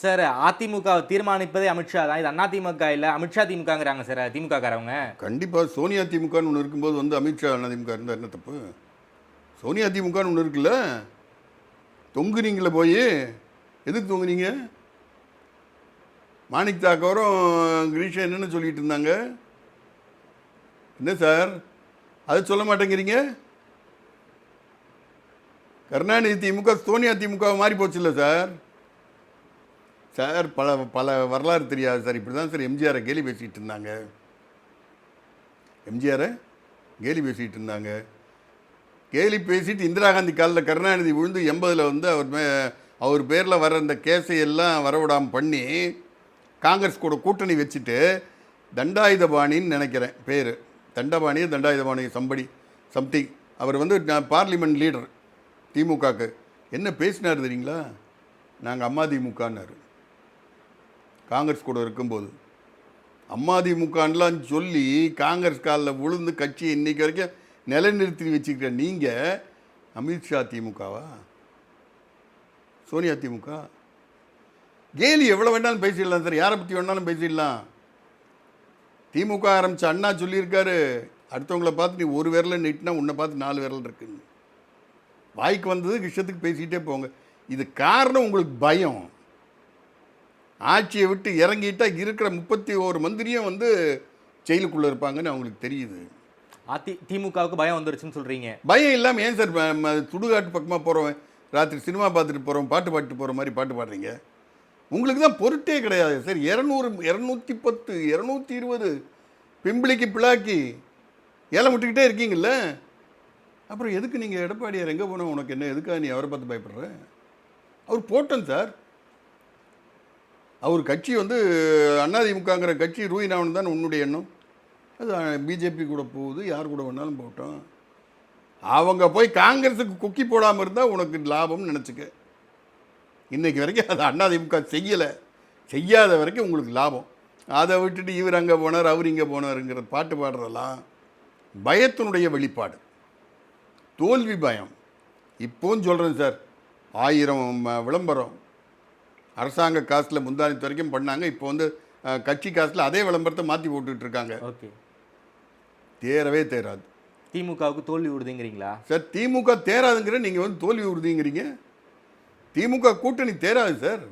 Sir AIADMK தீர்மானிப்பதே Amit Shah தான். இது அதிமுக இல்ல, அமித்ஷா திமுகங்கிறாங்க சார் திமுக காரவங்க. கண்டிப்பாக சோனியா திமுகன்னு ஒன்று இருக்கும்போது வந்து அமித்ஷா அதிமுக இருந்தால் என்ன தப்பு? சோனியா திமுகன்னு ஒன்று இருக்குல்ல, தொங்குனீங்களே போய். எதுக்கு தொங்குனீங்க? மாணிக் தாக்கூரும் கிரீஷா என்னென்னு சொல்லிட்டு இருந்தாங்க. என்ன சார் அதை சொல்ல மாட்டேங்கிறீங்க? கருணாநிதி திமுக சோனியா திமுக மாறி போச்சு இல்லை சார்? சார் பல பல வரலாறு தெரியாது சார். இப்படி தான் சார் எம்ஜிஆரை கேலி பேசிகிட்டு இருந்தாங்க. எம்ஜிஆரை கேலி பேசிகிட்டு இருந்தாங்க. கேலி பேசிட்டு இந்திரா காந்தி காலில் கருணாநிதி விழுந்து 80 வந்து அவர் பேரில் வர இந்த கேஸை எல்லாம் வரவிடாமல் பண்ணி காங்கிரஸ் கூட கூட்டணி வச்சுட்டு தண்டாயுதபாணின்னு நினைக்கிறேன் பேர், தண்டாயுதபாணி சம்திங் அவர் வந்து பார்லிமெண்ட் லீடர் திமுகக்கு என்ன பேசினார் தெரியுங்களா? நாங்கள் அம்மாதிமுகன்னாரு. காங்கிரஸ் கூட இருக்கும்போது அம்மாதிமுகலாம் சொல்லி காங்கிரஸ் காலில் விழுந்து கட்சி இன்னைக்கு வரைக்கும் நிலைநிறுத்தி வச்சுக்கிற நீங்கள் அமித்ஷா திமுகவா, சோனியா திமுக? கேலி எவ்வளோ வேணாலும் பேசிடலாம் சார், யாரை பற்றி வேணாலும் பேசிடலாம். திமுக ஆரம்பித்த அண்ணா சொல்லியிருக்காரு, அடுத்தவங்களை பார்த்து நீ ஒரு விரலை நீட்டினா உன்னை பார்த்து 4 விரல் இருக்குன்னு. வாய்க்கு வந்தது இஷ்டத்துக்கு பேசிக்கிட்டே போங்க. இது காரணம் உங்களுக்கு பயம். ஆட்சியை விட்டு இறங்கிட்டால் இருக்கிற 31 மந்திரியும் வந்து ஜெயிலுக்குள்ளே இருப்பாங்கன்னு அவங்களுக்கு தெரியுது. திமுகவுக்கு பயம் வந்துருச்சுன்னு சொல்கிறீங்க. பயம் இல்லாமல் ஏன் சார் சுடுகாட்டு பக்கமாக போகிறவன், ராத்திரி சினிமா பார்த்துட்டு போகிறவன் பாட்டு பாட்டு போகிற மாதிரி பாட்டு பாடுறீங்க? உங்களுக்கு தான் பொருட்டே கிடையாது சார். 200 210 220 பிம்பிளிக்கு பிளாக்கி ஏலம் விட்டுக்கிட்டே இருக்கீங்கல்ல. அப்புறம் எதுக்கு நீங்கள் எடப்பாடியார் எங்கே போனோம் உனக்கு என்ன, எதுக்காக நீ அவரை பார்த்து பயப்படுற? அவர் போட்டோம் சார். அவர் கட்சி வந்து அதிமுகங்கிற கட்சி ரூயினாவன் தான் உன்னுடைய எண்ணம். அது பிஜேபி கூட போகுது, யார் கூட வேணாலும் போட்டோம். அவங்க போய் காங்கிரஸுக்கு குக்கி போடாமல் இருந்தால் உனக்கு லாபம்னு நினச்சிக்க. இன்றைக்கி வரைக்கும் அது அதிமுக செய்யாத வரைக்கும் உங்களுக்கு லாபம். அதை விட்டுட்டு இவர் அங்கே போனார் அவர் இங்கே போனாருங்கிற பாட்டு பாடுறதெல்லாம் பயத்தினுடைய வெளிப்பாடு, தோல்வி பயம். இப்போவும் சொல்கிறேன் சார், 1000 விளம்பரம் அரசாங்க காசில் முந்தானத்து வரைக்கும் பண்ணாங்க. இப்போ வந்து கட்சி காசில் அதே விளம்பரத்தை மாற்றி போட்டுக்கிட்டு இருக்காங்க. ஓகே, தேரவே தேராது. திமுகவுக்கு தோல்வி உறுதிங்கிறீங்களா சார்? திமுக தேராதுங்கிற நீங்கள் வந்து தோல்வி உறுதிங்கிறீங்க. திமுக கூட்டணி தேராது சார்.